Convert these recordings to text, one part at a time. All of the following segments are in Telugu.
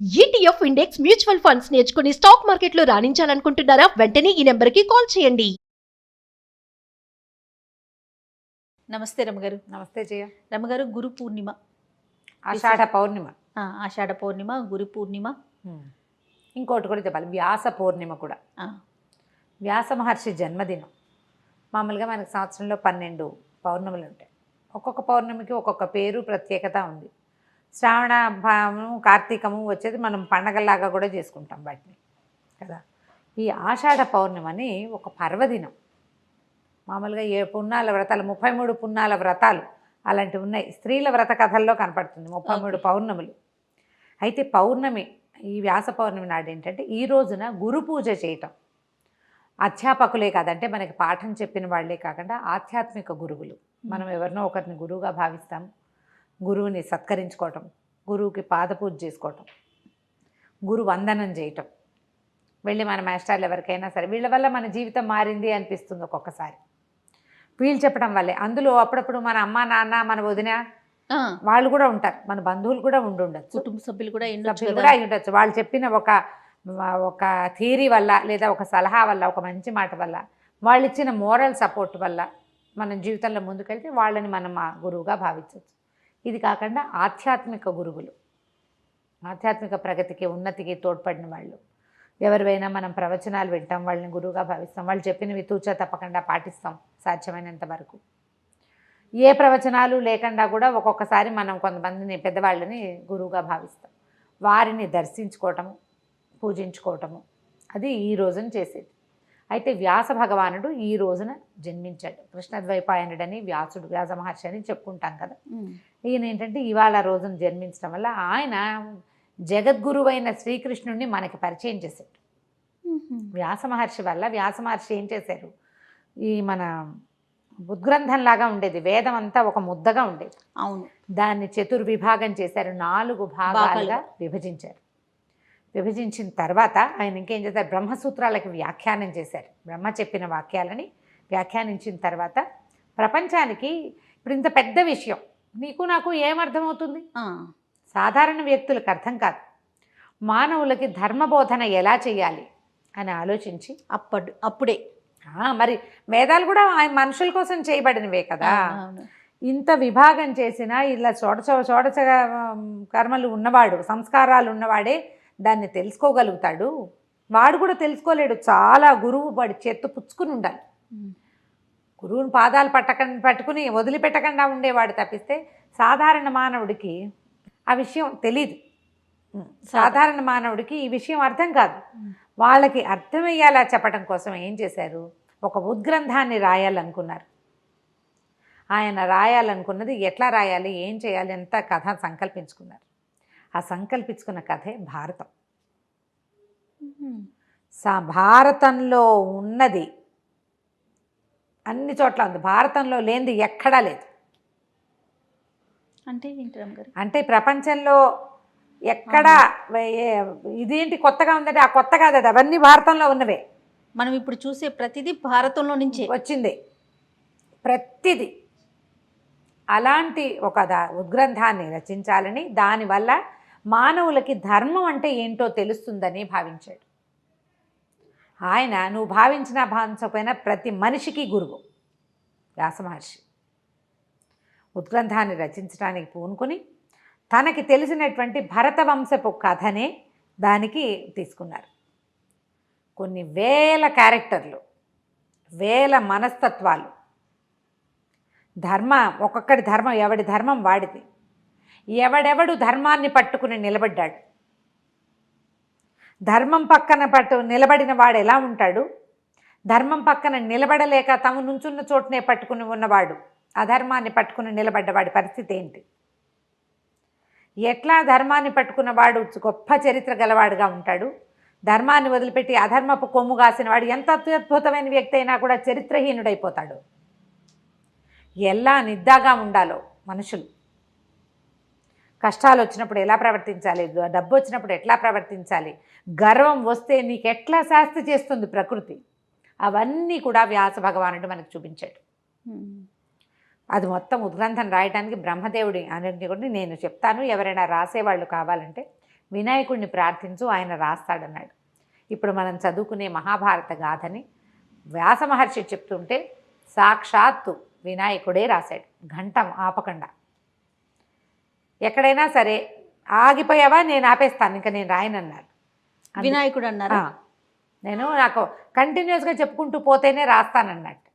ఈటీఎఫ్ ఇండెక్స్ మ్యూచువల్ ఫండ్స్ నేర్చుకుని స్టాక్ మార్కెట్లో రాణించాలనుకుంటున్నారా? వెంటనే ఈ నెంబర్కి కాల్ చేయండి. నమస్తే రమగారు. నమస్తే జయ. రమగారు, గురు పూర్ణిమ, ఆషాఢ పౌర్ణిమ. ఆషాఢ పౌర్ణిమ, గురు పూర్ణిమ, ఇంకోటి కూడా చెప్పాలి, వ్యాస పౌర్ణిమ కూడా. వ్యాస మహర్షి జన్మదినం. మామూలుగా మనకి సంవత్సరంలో 12 పౌర్ణములు ఉంటాయి. ఒక్కొక్క పౌర్ణమికి ఒక్కొక్క పేరు, ప్రత్యేకత ఉంది. శ్రావణ భావము, కార్తీకము వచ్చేది మనం పండగల్లాగా కూడా చేసుకుంటాం వాటిని కదా. ఈ ఆషాఢ పౌర్ణిమని ఒక పర్వదినం. మామూలుగా 7 పున్నాల వ్రతాలు, 33 పున్నాల వ్రతాలు అలాంటివి ఉన్నాయి. స్త్రీల వ్రత కథల్లో కనపడుతుంది 33 పౌర్ణములు. అయితే పౌర్ణమి, ఈ వ్యాస పౌర్ణమి నాడు ఏంటంటే ఈ రోజున గురు పూజ చేయటం. అధ్యాపకులే కాదంటే మనకి పాఠం చెప్పిన వాళ్ళే కాకుండా ఆధ్యాత్మిక గురువులు. మనం ఎవరినో ఒకరిని గురువుగా భావిస్తాం. గురువుని సత్కరించుకోవటం, గురువుకి పాదపూజ చేసుకోవటం, గురు వందనం చేయటం, వెళ్ళి మన మాస్టర్లు ఎవరికైనా సరే వీళ్ళ వల్ల మన జీవితం మారింది అనిపిస్తుంది ఒక్కొక్కసారి. వీళ్ళు చెప్పడం వల్లే. అందులో అప్పుడప్పుడు మన అమ్మ, నాన్న, మన వదిన వాళ్ళు కూడా ఉంటారు, మన బంధువులు కూడా ఉండొచ్చు, కుటుంబ సభ్యులు కూడా అయి ఉండొచ్చు. వాళ్ళు చెప్పిన ఒక థియరీ వల్ల, లేదా ఒక సలహా వల్ల, ఒక మంచి మాట వల్ల, వాళ్ళు ఇచ్చిన మోరల్ సపోర్ట్ వల్ల మనం జీవితంలో ముందుకెళ్తే వాళ్ళని మనం మా గురువుగా భావించవచ్చు. ఇది కాకుండా ఆధ్యాత్మిక గురువులు, ఆధ్యాత్మిక ప్రగతికి, ఉన్నతికి తోడ్పడిన వాళ్ళు ఎవరివైనా మనం ప్రవచనాలు వింటాం, వాళ్ళని గురువుగా భావిస్తాం. వాళ్ళు చెప్పినవి తూచా తప్పకుండా పాటిస్తాం సాధ్యమైనంత వరకు. ఏ ప్రవచనాలు లేకుండా కూడా ఒక్కొక్కసారి మనం కొంతమందిని, పెద్దవాళ్ళని గురువుగా భావిస్తాం. వారిని దర్శించుకోవటము, పూజించుకోవటము, అది ఈ రోజున చేసేది. అయితే వ్యాస భగవానుడు ఈ రోజున జన్మించాడు. కృష్ణద్వైపాయనుడని వ్యాసుడు, వ్యాస మహర్షి అని చెప్పుకుంటాం కదా. ఈయన ఏంటంటే ఇవాళ రోజున జన్మించడం వల్ల ఆయన జగద్గురువైన శ్రీకృష్ణుడిని మనకి పరిచయం చేశాడు. వ్యాస మహర్షి వల్ల, వ్యాస మహర్షి ఏం చేశారు, ఈ మన ఉద్గ్రంథంలాగా ఉండేది, వేదం అంతా ఒక ముద్దగా ఉండేది. అవును, దాన్ని చతుర్విభాగం చేశారు, 4 భాగాలుగా విభజించారు. విభజించిన తర్వాత ఆయన ఇంకేం చేశారు, బ్రహ్మసూత్రాలకి వ్యాఖ్యానం చేశారు. బ్రహ్మ చెప్పిన వాక్యాలని వ్యాఖ్యానించిన తర్వాత ప్రపంచానికి ఇప్పుడు ఇంత పెద్ద విషయం నీకు నాకు ఏమర్థమవుతుంది, సాధారణ వ్యక్తులకు అర్థం కాదు. మానవులకి ధర్మబోధన ఎలా చేయాలి అని ఆలోచించి అప్పుడే మరి వేదాలు కూడా మనుషుల కోసం చేయబడినవే కదా. ఇంత విభాగం చేసినా ఇలా షోడశ కర్మలు ఉన్నవాడు, సంస్కారాలు ఉన్నవాడే దాన్ని తెలుసుకోగలుగుతాడు. వాడు కూడా తెలుసుకోలేడు, చాలా గురువు వాడి చేత్తో పుచ్చుకుని ఉండాలి. గురువుని పాదాలు పట్టుకుని వదిలిపెట్టకుండా ఉండేవాడు తప్పిస్తే సాధారణ మానవుడికి ఆ విషయం తెలీదు. సాధారణ మానవుడికి ఈ విషయం అర్థం కాదు. వాళ్ళకి అర్థమయ్యేలా చెప్పడం కోసం ఏం చేశారు, ఒక ఉద్గ్రంథాన్ని రాయాలనుకున్నారు. ఆయన రాయాలనుకున్నది ఎట్లా రాయాలి, ఏం చేయాలి అంత కథ సంకల్పించుకున్నారు. ఆ సంకల్పించుకున్న కథే భారతం. భారతంలో ఉన్నది అన్ని చోట్ల ఉంది, భారతంలో లేనిది ఎక్కడా లేదు. అంటే ఏంటి రమగారు, అంటే ప్రపంచంలో ఎక్కడా ఇదేంటి కొత్తగా ఉందంటే ఆ కొత్త కాదు, అది అవన్నీ భారతంలో ఉన్నవే. మనం ఇప్పుడు చూసే ప్రతిదీ భారతంలో నుంచే వచ్చింది, ప్రతిదీ. అలాంటి ఒక ఉద్గ్రంథాన్ని రచించాలని, దానివల్ల మానవులకి ధర్మం అంటే ఏంటో తెలుస్తుందని భావించాడు ఆయన. నువ్వు భావించినా భావించకపోయినా ప్రతి మనిషికి గురువు వ్యాస మహర్షి. ఉద్గ్రంథాన్ని రచించడానికి పూనుకొని తనకి తెలిసినటువంటి భరతవంశపు కథనే దానికి తీసుకున్నారు. కొన్ని వేల క్యారెక్టర్లు, వేల మనస్తత్వాలు, ఒక్కొక్కడి ధర్మం, ఎవడి ధర్మం వాడిది. ఎవడెవడు ధర్మాన్ని పట్టుకుని నిలబడ్డాడు, ధర్మం పక్కన నిలబడిన వాడు ఎలా ఉంటాడు, ధర్మం పక్కన నిలబడలేక తమ నుంచున్న చోటునే పట్టుకుని ఉన్నవాడు, అధర్మాన్ని పట్టుకుని నిలబడ్డవాడి పరిస్థితి ఏంటి, ఎట్లా ధర్మాన్ని పట్టుకున్నవాడు గొప్ప చరిత్ర గలవాడుగా ఉంటాడు, ధర్మాన్ని వదిలిపెట్టి అధర్మపు కొమ్ము కాసిన వాడు ఎంత అత్యద్భుతమైన వ్యక్తి అయినా కూడా చరిత్రహీనుడైపోతాడు. ఎలా నిద్దాగా ఉండాలో మనుషులు, కష్టాలు వచ్చినప్పుడు ఎలా ప్రవర్తించాలి, డబ్బు వచ్చినప్పుడు ఎట్లా ప్రవర్తించాలి, గర్వం వస్తే నీకు ఎట్లా శాస్తి చేస్తుంది ప్రకృతి, అవన్నీ కూడా వ్యాస భగవానుడు మనకు చూపించాడు. అది మొత్తం ఉద్గ్రంథం రాయడానికి బ్రహ్మదేవుడి అనేది కూడా నేను చెప్తాను. ఎవరైనా రాసేవాళ్ళు కావాలంటే వినాయకుడిని ప్రార్థించు, ఆయన రాస్తాడన్నాడు. ఇప్పుడు మనం చదువుకునే మహాభారత గాథని వ్యాస మహర్షి చెప్తుంటే సాక్షాత్తు వినాయకుడే రాశాడు, ఘంటం ఆపకుండా. ఎక్కడైనా సరే ఆగిపోయావా, నేను ఆపేస్తాను, ఇంకా నేను రాయనన్నాడు వినాయకుడు అన్నారా? నాకు కంటిన్యూస్గా చెప్పుకుంటూ పోతేనే రాస్తానన్నట్టు.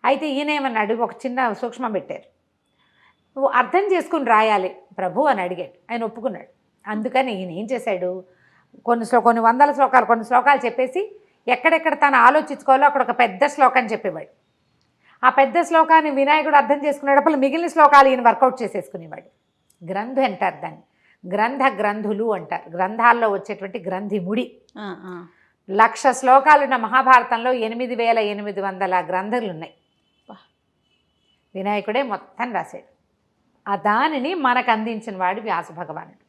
అయితే ఈయనేమన్నాడు, ఒక చిన్న సూక్ష్మం పెట్టారు, నువ్వు అర్థం చేసుకుని రాయాలి ప్రభు అని అడిగాడు. ఆయన ఒప్పుకున్నాడు. అందుకని ఈయన ఏం చేశాడు, కొన్ని వందల శ్లోకాలు, కొన్ని శ్లోకాలు చెప్పేసి ఎక్కడెక్కడ తను ఆలోచించుకోవాలో అక్కడ ఒక పెద్ద శ్లోకం చెప్పేవాడు. ఆ పెద్ద శ్లోకాన్ని వినాయకుడు అర్థం చేసుకునేటప్పుడు మిగిలిన శ్లోకాలు ఈయన వర్కౌట్ చేసేసుకునేవాడు. గ్రంథు అంటారు దాన్ని, గ్రంథులు అంటారు. గ్రంథాల్లో వచ్చేటువంటి గ్రంథి ముడి. 1,00,000 శ్లోకాలున్న మహాభారతంలో 8,800 గ్రంథులు ఉన్నాయి. వినాయకుడే మొత్తం రాశాడు. ఆ దానిని మనకు అందించిన వాడు వ్యాస భగవానుడు.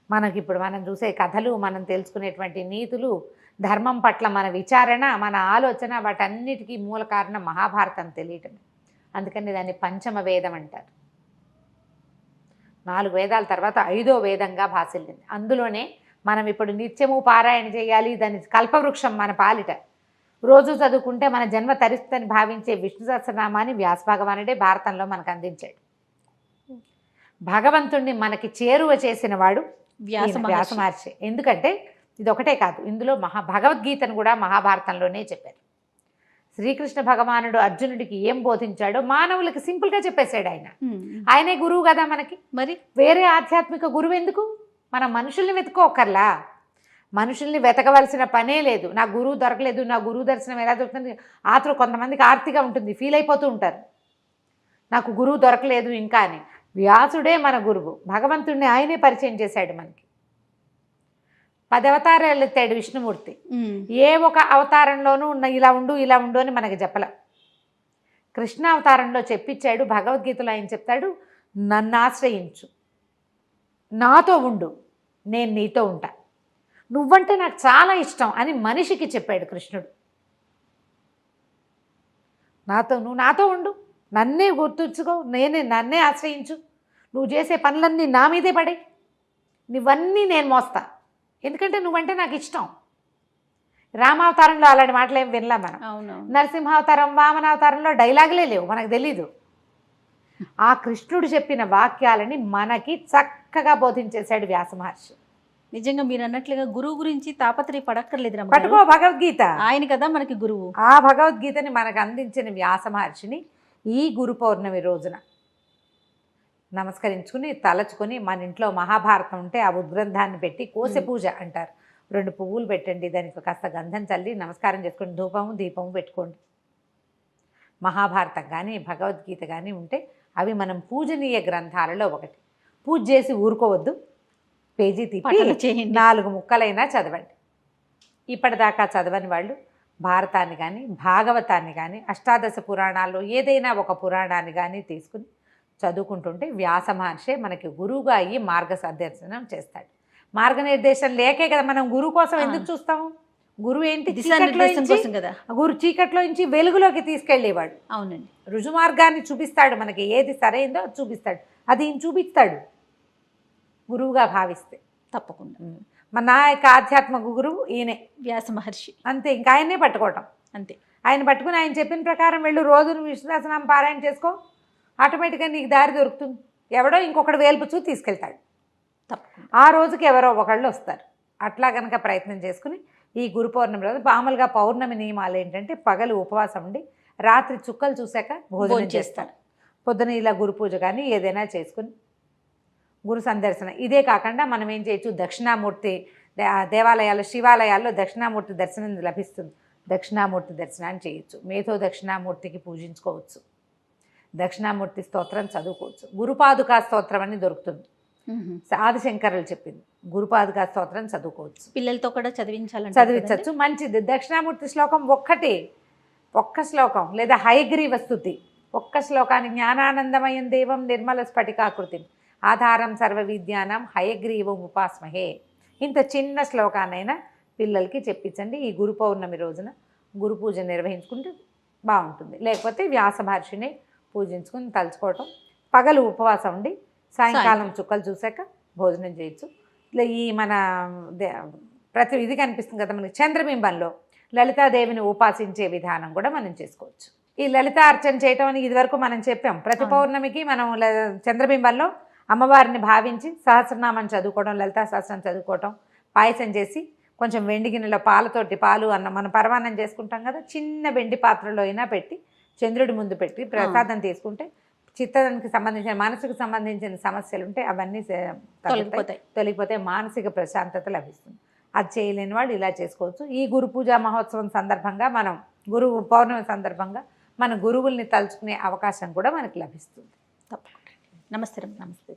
మనకిప్పుడు మనం చూసే కథలు, మనం తెలుసుకునేటువంటి నీతులు, ధర్మం పట్ల మన విచారణ, మన ఆలోచన, వాటన్నిటికీ మూల కారణం మహాభారతం తెలియటం. అందుకని దాన్ని పంచమ వేదం అంటారు. 4 వేదాల తర్వాత 5వ వేదంగా భాసిల్లింది. అందులోనే మనం ఇప్పుడు నిత్యము పారాయణ చేయాలి, దాని కల్పవృక్షం మన పాలిట. రోజు చదువుకుంటే మన జన్మ తరిస్తుందని భావించే విష్ణు సహస్రనామాన్ని వ్యాస భగవానుడే భారతంలో మనకు అందించాడు. భగవంతుణ్ణి మనకి చేరువ చేసిన వాడు వ్యాస మహర్షి. ఎందుకంటే ఇది ఒకటే కాదు, ఇందులో భగవద్గీతను కూడా మహాభారతంలోనే చెప్పారు. శ్రీకృష్ణ భగవానుడు అర్జునుడికి ఏం బోధించాడో మానవులకి సింపుల్గా చెప్పేశాడు. ఆయనే గురువు కదా మనకి. మరి వేరే ఆధ్యాత్మిక గురువు ఎందుకు? మనం మనుషుల్ని వెతుక్కోకర్లా, మనుషుల్ని వెతకవలసిన పనే లేదు. నా గురువు దొరకలేదు, నా గురువు దర్శనం ఎలా దొరుకుతుంది? కొంతమందికి ఆర్తిగా ఉంటుంది, ఫీల్ అయిపోతూ ఉంటారు, నాకు గురువు దొరకలేదు ఇంకా అని. వ్యాసుడే మన గురువు. భగవంతుడిని ఆయనే పరిచయం చేశాడు మనకి. 10 అవతారాలు ఎత్తాడు విష్ణుమూర్తి. ఏ ఒక అవతారంలోనూ ఇలా ఉండు అని మనకి చెప్పలే. కృష్ణ అవతారంలో చెప్పించాడు. భగవద్గీతలో ఆయన చెప్తాడు, నన్ను ఆశ్రయించు, నాతో ఉండు, నేను నీతో ఉంటా, నువ్వంటే నాకు చాలా ఇష్టం అని మనిషికి చెప్పాడు కృష్ణుడు. నువ్వు నాతో ఉండు, నన్నే గుర్తుంచుకో, నన్నే ఆశ్రయించు, నువ్వు చేసే పనులన్నీ నా మీదే పడే, నువ్వన్నీ నేను మోస్తా, ఎందుకంటే నువ్వంటే నాకు ఇష్టం. రామావతారంలో అలాంటి మాటలు ఏం వినలా మనం. నరసింహావతారం, వామనావతారంలో డైలాగులే లేవు, మనకు తెలీదు. ఆ కృష్ణుడు చెప్పిన వాక్యాలని మనకి చక్కగా బోధించేశాడు వ్యాస మహర్షి. నిజంగా మీరు అన్నట్లుగా గురువు గురించి తాపత్రయ పడక్కర్లేదు, పట్టుకో భగవద్గీత, ఆయన కదా మనకి గురువు. ఆ భగవద్గీతని మనకు అందించిన వ్యాస మహర్షిని ఈ గురు పౌర్ణమి రోజున నమస్కరించుకుని తలచుకొని, మన ఇంట్లో మహాభారతం ఉంటే ఆ ఉద్గ్రంథాన్ని పెట్టి కోసె పూజ అంటారు, 2 పువ్వులు పెట్టండి, దానికి కాస్త గంధం చల్లి నమస్కారం చేసుకొని ధూపము దీపము పెట్టుకోండి. మహాభారతం కానీ భగవద్గీత కానీ ఉంటే అవి మనం పూజనీయ గ్రంథాలలో ఒకటి. పూజ చేసి ఊరుకోవద్దు, పేజీ తిప్పి 4 ముక్కలైనా చదవండి. ఇప్పటిదాకా చదవని వాళ్ళు భారతాన్ని కానీ భాగవతాన్ని కానీ అష్టాదశ పురాణాల్లో ఏదైనా ఒక పురాణాన్ని కానీ తీసుకుని చదువుకుంటుంటే వ్యాస మహర్షి మనకి గురువుగా అయ్యి మార్గనిర్దేశనం చేస్తాడు. మార్గనిర్దేశం లేకే కదా మనం గురువు కోసం ఎందుకు చూస్తాము? గురువు ఏంటి? గురు చీకట్లో నుంచి వెలుగులోకి తీసుకెళ్ళేవాడు. అవునండి, రుజుమార్గాన్ని చూపిస్తాడు, మనకి ఏది సరైందో అది చూపిస్తాడు. అది ఈయన చూపిస్తాడు గురువుగా భావిస్తే. తప్పకుండా నా యొక్క ఆధ్యాత్మిక గురువు ఈయనే వ్యాస మహర్షి. అంతే, ఇంకా ఆయన్నే పట్టుకోవటం అంతే. ఆయన పట్టుకుని ఆయన చెప్పిన ప్రకారం వెళ్ళు, రోజు విష్ణు సహస్రనామం పారాయణ చేసుకో, ఆటోమేటిక్గా నీకు దారి దొరుకుతుంది. ఎవడో ఇంకొకటి వేల్పుచూ తీసుకెళ్తాడు. ఆ రోజుకి ఎవరో ఒకళ్ళు వస్తారు. అట్లా కనుక ప్రయత్నం చేసుకుని ఈ గురు పౌర్ణమి రోజు మామూలుగా పౌర్ణమి నియమాలు ఏంటంటే పగలు ఉపవాసం ఉండి రాత్రి చుక్కలు చూశాక భోజనం చేస్తారు. పొద్దున ఇలా గురు పూజ కానీ ఏదైనా చేసుకుని గురు సందర్శన. ఇదే కాకుండా మనం ఏం చేయొచ్చు, దక్షిణామూర్తి దేవాలయాల్లో శివాలయాల్లో దక్షిణామూర్తి దర్శనం లభిస్తుంది, దక్షిణామూర్తి దర్శనాన్ని చేయొచ్చు. మేధో దక్షిణామూర్తికి పూజించుకోవచ్చు, దక్షిణామూర్తి స్తోత్రం చదువుకోవచ్చు. గురుపాదుకా స్తోత్రం అని దొరుకుతుంది, ఆదిశంకరులు చెప్పింది. గురుపాదుకా స్తోత్రం చదువుకోవచ్చు, పిల్లలతో కూడా చదివించవచ్చు. మంచిది. దక్షిణామూర్తి శ్లోకం ఒక్క శ్లోకం లేదా హయగ్రీవ స్తుతి ఒక్క శ్లోకాన్ని, జ్ఞానానందమయం దేవం నిర్మల స్ఫటికాకృతి ఆధారం సర్వ విద్యానం హయగ్రీవం ఉపాస్మహే, ఇంత చిన్న శ్లోకాన్నైనా పిల్లలకి చెప్పించండి. ఈ గురు పౌర్ణమి రోజున గురు పూజ నిర్వహించుకుంటే బాగుంటుంది. లేకపోతే వ్యాస మహర్షిని పూజించుకుని తలుచుకోవటం, పగలు ఉపవాసం ఉండి సాయంకాలం చుక్కలు చూశాక భోజనం చేయొచ్చు. ఇట్లా ఈ మన ప్రతి ఇది కనిపిస్తుంది కదా మనకి చంద్రబింబంలో లలితాదేవిని ఉపాసించే విధానం కూడా మనం చేసుకోవచ్చు. ఈ లలిత అర్చన చేయటం అని ఇదివరకు మనం చెప్పాం. ప్రతి పౌర్ణమికి మనం చంద్రబింబంలో అమ్మవారిని భావించి సహస్రనామం చదువుకోవడం, లలితా సహస్రం చదువుకోవటం, పాయసం చేసి కొంచెం వెండి గిన్నెలో పాలు అన్నం మనం పరమాన్నం చేసుకుంటాం కదా, చిన్న వెండి పాత్రలో అయినా పెట్టి చంద్రుడి ముందు పెట్టి ప్రసాదం తీసుకుంటే చిత్తానికి సంబంధించిన మనసుకు సంబంధించిన సమస్యలు ఉంటే అవన్నీ తొలగిపోతే మానసిక ప్రశాంతత లభిస్తుంది. అది చేయలేని వాళ్ళు ఇలా చేసుకోవచ్చు. ఈ గురు పూజా మహోత్సవం సందర్భంగా మనం పౌర్ణమి సందర్భంగా మన గురువుల్ని తలుచుకునే అవకాశం కూడా మనకి లభిస్తుంది. తప్పకుండా. నమస్తే. నమస్తే.